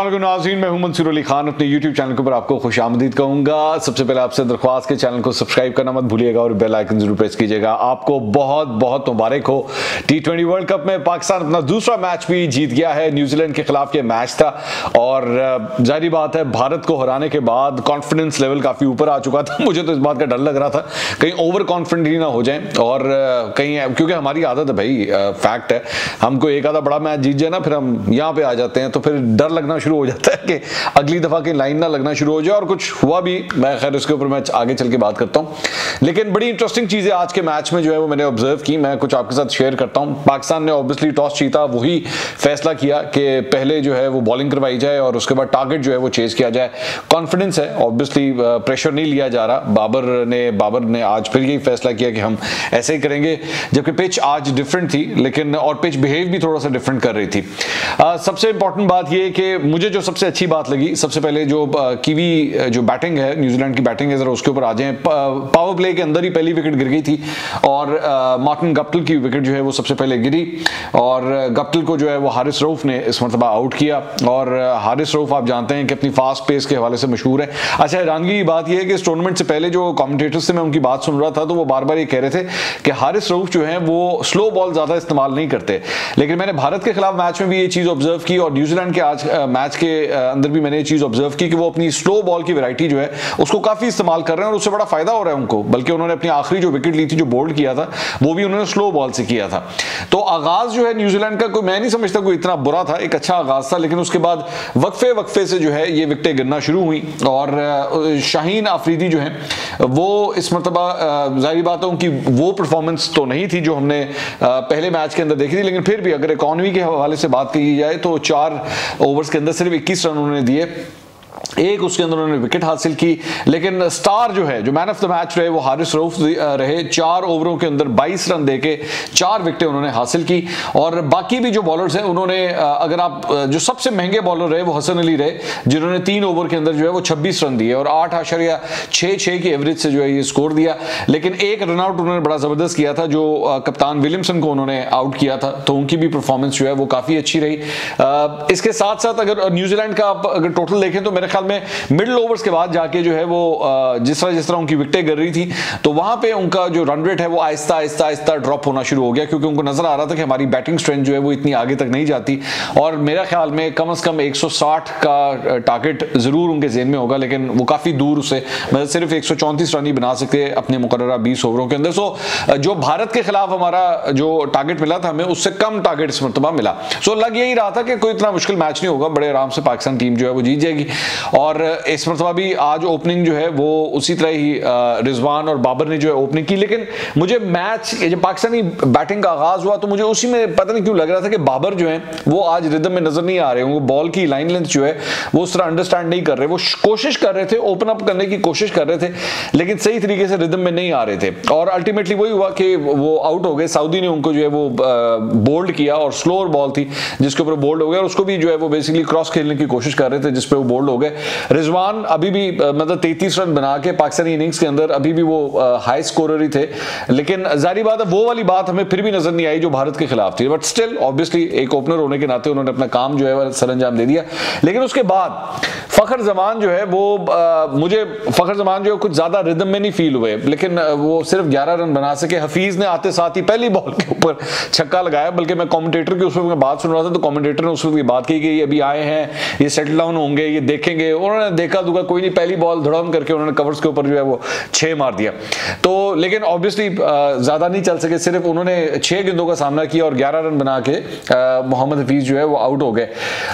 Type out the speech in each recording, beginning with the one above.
अस्सलाम वालेकुम नाज़रीन, मैं हूं मंसूर अली खान। अपने YouTube चैनल के ऊपर आपको खुशामदीद कहूंगा। सबसे पहले आपसे दरख्वास्त के चैनल को सब्सक्राइब करना मत भूलिएगा और बेल आइकन जरूर प्रेस कीजिएगा। आपको बहुत बहुत मुबारक हो। T20 वर्ल्ड कप में पाकिस्तान अपना दूसरा मैच भी जीत गया है। न्यूजीलैंड के खिलाफ ये मैच था और जाहिर बात है भारत को हराने के बाद कॉन्फिडेंस लेवल काफी ऊपर आ चुका था। मुझे तो इस बात का डर लग रहा था कहीं ओवर कॉन्फिडेंट ही ना हो जाए और कहीं, क्योंकि हमारी आदत है भाई, फैक्ट है, हमको एक आधा बड़ा मैच जीत जाए ना, फिर हम यहाँ पे आ जाते हैं तो फिर डर लगना शुरू हो जाता है कि अगली दफा की लाइन ना लगना शुरू हो जाए। और कुछ हुआ भी, मैं खैर इसके ऊपर मैं आगे चल के बात करता हूँ। लेकिन बड़ी इंटरेस्टिंग चीजें आज के मैच में जो है वो मैंने ऑब्जर्व की, मैं कुछ आपके साथ शेयर करता हूँ। पाकिस्तान ने ऑब्वियसली टॉस जीता, वही फैसला किया कि पहले जो है वो बॉलिंग करवाई जाए और उसके बाद टारगेट जो है वो चेज किया जाए। कॉन्फिडेंस है, ऑब्वियसली प्रेशर नहीं लिया जा रहा। बाबर ने आज फिर यही फैसला किया कि हम ऐसे ही करेंगे, जबकि पिच आज डिफरेंट थी, लेकिन और पिच बिहेव भी थोड़ा सा डिफरेंट कर रही थी। सबसे इंपॉर्टेंट बात यह कि मुझे जो सबसे अच्छी बात लगी, सबसे पहले जो कीवी जो बैटिंग है, न्यूजीलैंड की बैटिंग है, जरा उसके ऊपर आ जाएं। पावर प्ले के अंदर ही पहली विकेट गिर गई थी और मार्टिन गप्टिल की विकेट जो है वो सबसे पहले गिरी और गप्टिल को जो है वो हारिस रऊफ ने इस मरतबा आउट किया। और हारिस रऊफ आप जानते हैं कि अपनी फास्ट पेस के हवाले से मशहूर है। अच्छा, हैरानगी की बात यह है कि इस टूर्नामेंट से पहले जो कमेंटेटर्स से मैं उनकी बात सुन रहा था तो वो बार बार ये कह रहे थे कि हारिस रऊफ जो है वो स्लो बॉल ज्यादा इस्तेमाल नहीं करते। लेकिन मैंने भारत के खिलाफ मैच में भी ये चीज ऑब्जर्व की और न्यूजीलैंड के आज मैच के अंदर भी मैंने ये चीज ऑब्जर्व की कि वो अपनी स्लो बॉल की वैरायटी जो है उसको काफी इस्तेमाल कर रहे हैं और उससे बड़ा फायदा हो रहा है उनको। बल्कि उन्होंने अपनी आखिरी जो विकेट ली थी, जो बोल्ड किया था, वो भी उन्होंने स्लो बॉल से किया था। तो आगाज जो है न्यूजीलैंड का, कोई मैं नहीं समझता कोई इतना बुरा था, एक अच्छा आगाज था। लेकिन उसके बाद वक्फे से जो है ये विकेटें गिरना शुरू हुई और शाहीन अफरीदी जो है वो इस मरतबा जाहिर बात है उनकी वो परफॉर्मेंस तो नहीं थी जो हमने पहले मैच के अंदर देखी थी। लेकिन फिर भी अगर इकॉनमी के हवाले से बात की जाए तो 4 ओवर्स के अंदर सिर्फ 21 रन उन्होंने दिए, एक उसके अंदर उन्होंने विकेट हासिल की। लेकिन स्टार जो है, जो मैन ऑफ द मैच रहे, वो हारिस रऊफ रहे। 4 ओवरों के अंदर 22 रन देके 4 विकेटें उन्होंने हासिल की। और बाकी भी जो बॉलर्स हैं उन्होंने, अगर आप जो सबसे महंगे बॉलर रहे वो हसन अली रहे, जिन्होंने 3 ओवर के अंदर जो है वो 26 रन दिए और 8.66 की एवरेज से जो है ये स्कोर दिया। लेकिन एक रनआउट उन्होंने बड़ा जबरदस्त किया था, जो कप्तान विलियमसन को उन्होंने आउट किया था, तो उनकी भी परफॉर्मेंस जो है वो काफी अच्छी रही। इसके साथ साथ अगर न्यूजीलैंड का आप अगर टोटल देखें तो मेरे ख्याल में मिडिल ओवर्स के बाद जाके जो है वो जिस तरह उनकी विकेटें गिर रही थी तो वहां पे उनका जो रन रेट है वो आहिस्ता ड्रॉप होना शुरू हो गया, क्योंकि उनको नजर आ रहा था कि हमारी बैटिंग स्ट्रेंथ जो है वो इतनी आगे तक नहीं जाती। और मेरा ख्याल में कम से कम 160 का टारगेट जरूर उनके जेन में होगा, लेकिन वो काफी दूर उससे, मतलब सिर्फ 134 रन ही बना सकते अपने मुकर्ररा 20 ओवरों के अंदर। सो जो भारत के खिलाफ हमारा जो टारगेट मिला था हमें, उससे कम टारगेट इस मरतबा मिला। सो लग यही रहा था कि कोई इतना मुश्किल मैच नहीं होगा, बड़े आराम से पाकिस्तान टीम जो है वो जीत जाएगी। और इस मरतबा भी आज ओपनिंग जो है वो उसी तरह ही रिजवान और बाबर ने जो है ओपनिंग की। लेकिन मुझे मैच जब पाकिस्तानी बैटिंग का आगाज हुआ तो मुझे उसी में पता नहीं क्यों लग रहा था कि बाबर जो है वो आज रिदम में नजर नहीं आ रहे होंगे। बॉल की लाइन लेंथ जो है वो उस तरह अंडरस्टैंड नहीं कर रहे। वो कोशिश कर रहे थे, ओपन अप करने की कोशिश कर रहे थे, लेकिन सही तरीके से रिदम में नहीं आ रहे थे और अल्टीमेटली वही हुआ कि वो आउट हो गए। सऊदी ने उनको जो है वो बोल्ड किया और स्लोअर बॉल थी जिसके ऊपर बोल्ड हो गए और उसको भी जो है वो बेसिकली क्रॉस खेलने की कोशिश कर रहे थे जिसपे वो बोल्ड हो गए। रिजवान अभी भी मतलब 33 रन बना के पाकिस्तानी इनिंग्स के अंदर अभी भी वो हाई स्कोरर ही थे, लेकिन जारी बात है वो वाली बात हमें फिर भी नजर नहीं आई जो भारत के खिलाफ थी। बट स्टिल ऑब्वियसली एक ओपनर होने के नाते उन्होंने अपना काम जो है सर अंजाम दे दिया। लेकिन उसके बाद फखर जमान जो है वो मुझे फखर जमान जो है कुछ ज्यादा रिदम में नहीं फील हुए, लेकिन वो सिर्फ 11 रन बना सके। हफीज ने आते साथ ही पहली बॉल के ऊपर छक्का लगाया, बल्कि मैं कमेंटेटर की उस वक्त बात सुन रहा था तो कमेंटेटर ने उस वक्त बात की कि ये अभी आए हैं, ये सेटल डाउन होंगे, ये देखेंगे। उन्होंने देखा दूंगा कोई नहीं, पहली बॉल धड़म करके उन्होंने कवर्स के ऊपर जो है वो 6 मार दिया। तो लेकिन ऑब्वियसली ज्यादा नहीं चल सके, सिर्फ उन्होंने 6 गेंदों का सामना किया और 11 रन बना के मोहम्मद हफीज जो है वो आउट हो गए।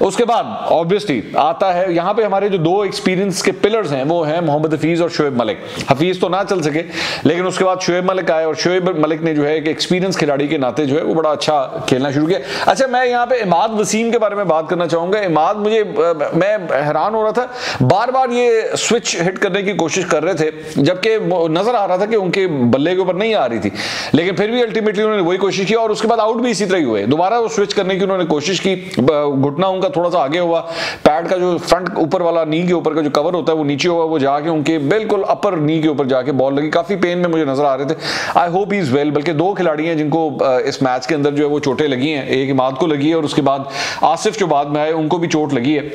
उसके बाद ऑब्वियसली आता है यहाँ पे हमारे जो 2 एक्सपीरियंस के पिलर्स हैं वो हैं मोहम्मद हफीज और शोएब मलिक। हफीज तो ना चल सके, लेकिन उसके बाद शोएब मलिक आए और शोएब मलिक ने जो है एक एक्सपीरियंस खिलाड़ी के नाते जो है वो बड़ा अच्छा खेलना शुरू किया। अच्छा, मैं यहाँ पे इमाद वसीम के बारे में बात करना चाहूंगा। इमाद मैं हैरान हो रहा था, बार बार ये स्विच हिट करने की कोशिश कर रहे थे, जबकि नजर आ रहा था कि उनके बल्ले के ऊपर नहीं आ रही थी, लेकिन फिर भी अल्टीमेटली उन्होंने वही कोशिश की और उसके बाद आउट भी इसी तरह ही हुए। दोबारा वो स्विच करने की उन्होंने कोशिश की, घुटना उनका थोड़ा सा आगे हुआ, पैड का जो फ्रंट ऊपर वाला नी के ऊपर का जो कवर होता है वो नीचे हुआ, वो जाके उनके बिल्कुल अपर नी के ऊपर जाके बॉल लगी। काफी पेन में मुझे नजर आ रहे थे। I hope he is well. बल्कि 2 खिलाड़ी हैं जिनको इस मैच के अंदर जो है वो चोटें लगी हैं, एक इमाद को लगी है और उसके बाद आसिफ जो बाद में आए उनको भी चोट लगी है।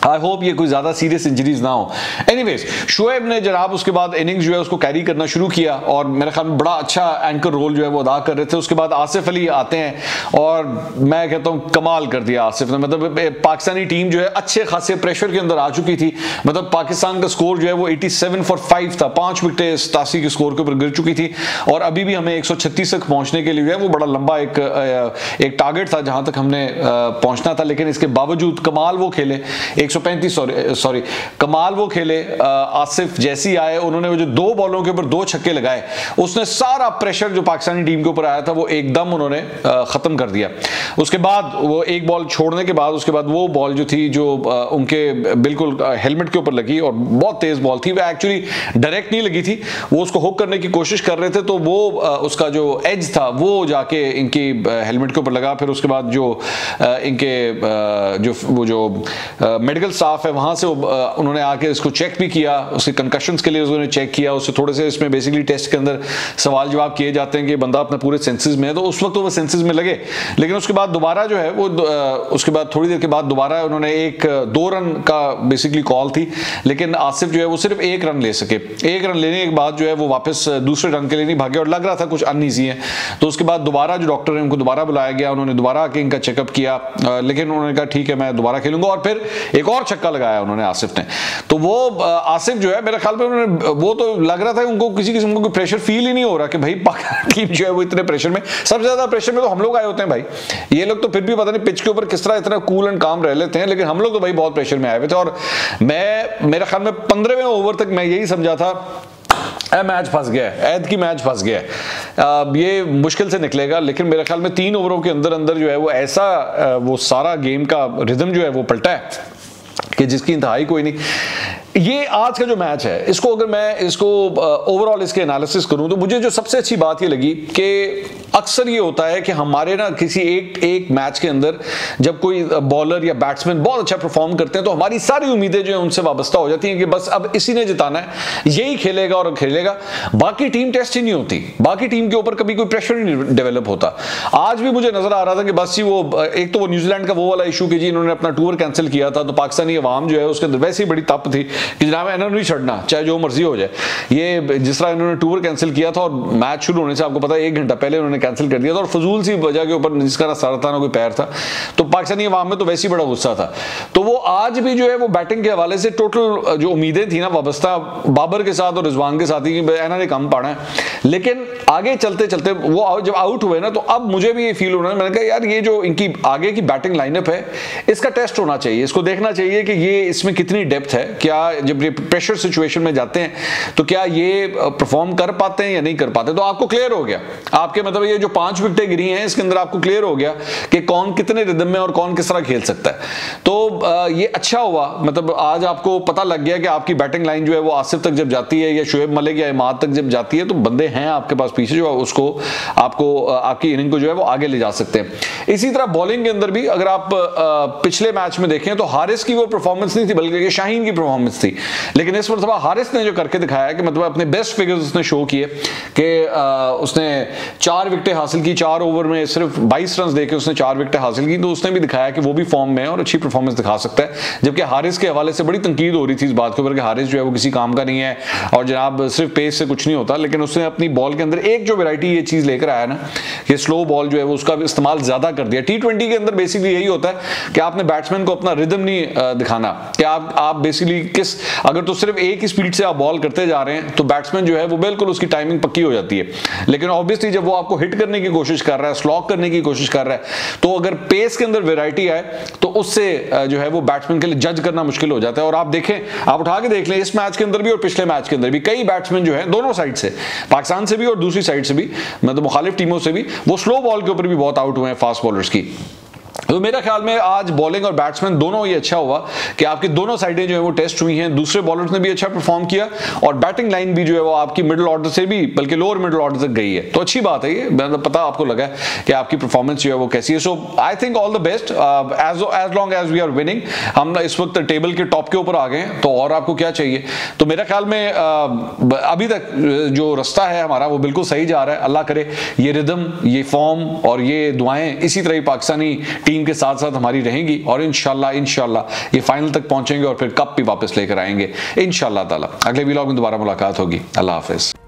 आई होप ये कोई ज्यादा सीरियस इंजरीज ना हो। एनीवेज, शोएब ने जनाब उसके बाद इनिंग्स जो है उसको कैरी करना शुरू किया और मेरे ख्याल में बड़ा अच्छा एंकर रोल जो है वो अदा कर रहे थे। उसके बाद आसिफ अली आते हैं और मैं कहता हूं कमाल कर दिया आसिफ ने। मतलब पाकिस्तानी टीम जो है अच्छे खासे प्रेशर के अंदर आ चुकी थी। मतलब पाकिस्तान का स्कोर जो है वो 87 फॉर 5 था, 5 विकेटें 87 के स्कोर के ऊपर गिर चुकी थी और अभी भी हमें 136 तक पहुंचने के लिए जो है वो बड़ा लंबा एक टारगेट था जहां तक हमने पहुंचना था। लेकिन इसके बावजूद कमाल वो खेले, 135 सॉरी कमाल वो खेले। आसिफ जैसी आए, उन्होंने वो जो 2 बॉलों के ऊपर 2 छक्के लगाए, उसने सारा प्रेशर जो पाकिस्तानी टीम के ऊपर आया था वो एकदम उन्होंने खत्म कर दिया। उसके बाद वो एक बॉल छोड़ने के बाद उसके बाद वो बॉल जो थी जो उनके बिल्कुल हेलमेट के ऊपर लगी और बहुत तेज बॉल थी, वो एक्चुअली डायरेक्ट नहीं लगी थी, वो उसको हुक करने की कोशिश कर रहे थे तो वो उसका जो एज था वो जाके इनकी हेलमेट के ऊपर लगा। फिर उसके बाद जो इनके जो मेडिकल स्टाफ है वहां से उन्होंने आके इसको चेक भी किया, उसके कंकशंस के लिए उन्होंने चेक किया। उससे थोड़े से इसमें बेसिकली टेस्ट के अंदर सवाल जवाब किए जाते हैं कि बंदा अपने पूरे सेंसेस में है, तो उस वक्त तो वो सेंसेस में लगे। लेकिन उसके बाद दोबारा जो है वो उसके बाद थोड़ी देर के बाद दोबारा उन्होंने 2 रन का बेसिकली कॉल थी, लेकिन आसिफ जो है वो सिर्फ 1 रन ले सके। 1 रन लेने के बाद जो है वो वापस दूसरे रन के लिए नहीं भागे और लग रहा था कुछ अनईजी है। तो उसके बाद दोबारा जो डॉक्टर है उनको दोबारा बुलाया गया, उन्होंने दोबारा आके इनका चेकअप किया, लेकिन उन्होंने कहा ठीक है मैं दोबारा खेलूंगा और फिर एक और छक्का लगाया उन्होंने आसिफ ने। तो वो आसिफ जो है मेरे ख्याल में उन्होंने वो तो लग रहा था उनको किसी किस्म को प्रेशर फील ही नहीं हो रहा कि भाई टीम जो है वो इतने प्रेशर में, सबसे ज्यादा प्रेशर में तो हम लोग आए होते हैं भाई। ये लोग तो फिर भी पता नहीं पिच के ऊपर किस तरह इतना कूल एंड काम रह लेते हैं, लेकिन हम लोग तो भाई बहुत प्रेशर में आए हुए थे। और मैं मेरे ख्याल में 15वें ओवर तक मैं यही समझा था मैच फंस गया है, ऐद की मैच फंस गया है, ये मुश्किल से निकलेगा। लेकिन मेरे ख्याल में 3 ओवरों के अंदर अंदर जो है वो ऐसा वो सारा गेम का रिदम जो है वो पलटा है कि जिसकी इंतहाई कोई नहीं। ये आज का जो मैच है इसको अगर मैं इसको ओवरऑल इसके एनालिसिस करूं तो मुझे जो सबसे अच्छी बात ये लगी कि अक्सर ये होता है कि हमारे ना किसी एक मैच के अंदर जब कोई बॉलर या बैट्समैन बहुत अच्छा परफॉर्म करते हैं तो हमारी सारी उम्मीदें जो है उनसे वाबस्ता हो जाती हैं कि बस अब इसी ने जिताना है, यही खेलेगा और खेलेगा, बाकी टीम टेस्ट ही नहीं होती, बाकी टीम के ऊपर कभी कोई प्रेशर ही नहीं डेवलप होता। आज भी मुझे नजर आ रहा था कि बस जी वो एक तो वो न्यूजीलैंड का वो वाला इशू कि जी इन्होंने अपना टूर कैंसिल किया था, तो पाकिस्तानी अवाम जो है उसके अंदर वैसे ही बड़ी तप थी कि जनाब इन्होंने नहीं छड़ना चाहे जो मर्जी हो जाए। ये जिस तरह इन्होंने टूर कैंसिल किया था और मैच शुरू होने से आपको पता है 1 घंटा पहले उन्होंने कैंसिल कर दिया था और फजूल सी वजह के ऊपर जिसका ना सर था ना कोई पैर था, तो पाकिस्तानी अवाम में तो वैसे ही बड़ा गुस्सा था। तो वो आज भी जो है वो बैटिंग के हवाले से टोटल जो उम्मीदें थी ना वाबस्ता बाबर के साथ और रिजवान के साथ ही कि इन्होंने कम पाना है, लेकिन आगे चलते चलते वो जब आउट हुए ना तो अब मुझे भी ये फील हो रहा है, मैंने कहा यार ये जो इनकी आगे की बैटिंग लाइनअप है इसका टेस्ट होना चाहिए, इसको देखना चाहिए कि ये इसमें कितनी डेप्थ है, क्या जब ये प्रेशर सिचुएशन में जाते हैं तो क्या ये परफॉर्म कर पाते हैं या नहीं कर पाते। तो आपको क्लियर हो गया, आपके मतलब ये जो 5 विकेटें गिरी हैं इसके अंदर आपको क्लियर हो गया कि कौन कितने रिदम में और कौन किस तरह खेल सकता है। तो ये अच्छा हुआ, मतलब आज आपको पता लग गया कि आपकी बैटिंग लाइन जो है वो आसिफ तक जब जाती है या शोएब मलिक या इमाद तक जब जाती है तो बंदे हैं आपके पास पीछे जो उसको आपको आपकी इनिंग को जो है वो आगे ले जा सकते हैं। इसी तरह बॉलिंग के अंदर भी अगर आप पिछले मैच में देखें तो हारिस की वो परफॉर्मेंस नहीं थी बल्कि शाहीन की परफॉर्मेंस थी, लेकिन इस मरतबा हारिस ने जो करके दिखाया कि मतलब अपने बेस्ट फिगर्स उसने शो किए कि उसने 4 विकेटें हासिल की, 4 ओवर में सिर्फ 22 रन देके उसने 4 विकेटें हासिल की, तो उसने भी दिखाया कि वो भी फॉर्म में है और अच्छी परफॉर्मेंस दिखा सकता है। जबकि हारिस के हवाले से बड़ी तनकीद हो रही थी इस बात के ऊपर कि हारिस जो है वो किसी काम का नहीं है और जनाब सिर्फ पेस से कुछ नहीं होता, लेकिन उसने अपनी बॉल के अंदर एक जो वैरायटी ये चीज लेकर आया ना कि स्लो बॉल जो है वो उसका इस्तेमाल ज्यादा कर दिया। T20 के अंदर बेसिकली यही होता है कि आपने बैट्समैन को अपना रिदम नहीं दिखाना कि आप बेसिकली किस अगर तो सिर्फ एक ही स्पीड से आप बॉल करते जा रहे हैं तो बैट्समैन जो है वो बिल्कुल उसकी टाइमिंग पक्की हो जाती है, लेकिन ऑब्वियसली जब वो आपको हिट करने की कोशिश कर रहा है, स्लॉक करने की कोशिश कर रहा है, तो अगर पेस के अंदर वैरायटी आए तो उससे जो है वो बैट्समैन के लिए जज करना मुश्किल हो जाता है। और आप देखें, आप उठा के देख लें इस मैच के अंदर भी और पिछले मैच के अंदर भी कई बैट्समैन जो है दोनों साइड से, पाकिस्तान से भी और दूसरी साइड से भी, मतलब मुखालिफ टीमों से भी, वो स्लो बॉल के ऊपर भी बहुत आउट हुए हैं फास्ट बॉलर्स की। तो मेरा ख्याल में आज बॉलिंग और बैट्समैन दोनों ही अच्छा हुआ कि आपकी दोनों साइडें जो है वो टेस्ट हुई हैं, दूसरे बॉलर्स ने भी अच्छा परफॉर्म किया और बैटिंग लाइन भी जो है वो आपकी मिडिल ऑर्डर से भी बल्कि लोअर मिडिल ऑर्डर तक गई है, तो अच्छी बात है ये, मतलब पता आपको लगा कि आपकी परफॉर्मेंस जो है वो कैसी है। So I think all the best, as long as we are winning, हम इस वक्त टेबल के टॉप के ऊपर आ गए हैं, तो और आपको क्या चाहिए। तो मेरा ख्याल में अभी तक जो रास्ता है हमारा वो बिल्कुल सही जा रहा है। अल्लाह करे ये रिदम, ये फॉर्म और ये दुआएं इसी तरह ही पाकिस्तानी टीम टीम के साथ साथ हमारी रहेंगी और इंशाल्लाह ये फाइनल तक पहुंचेंगे और फिर कप भी वापस लेकर आएंगे इंशाल्लाह ताला। अगले व्लॉग में दोबारा मुलाकात होगी। अल्लाह हाफिज।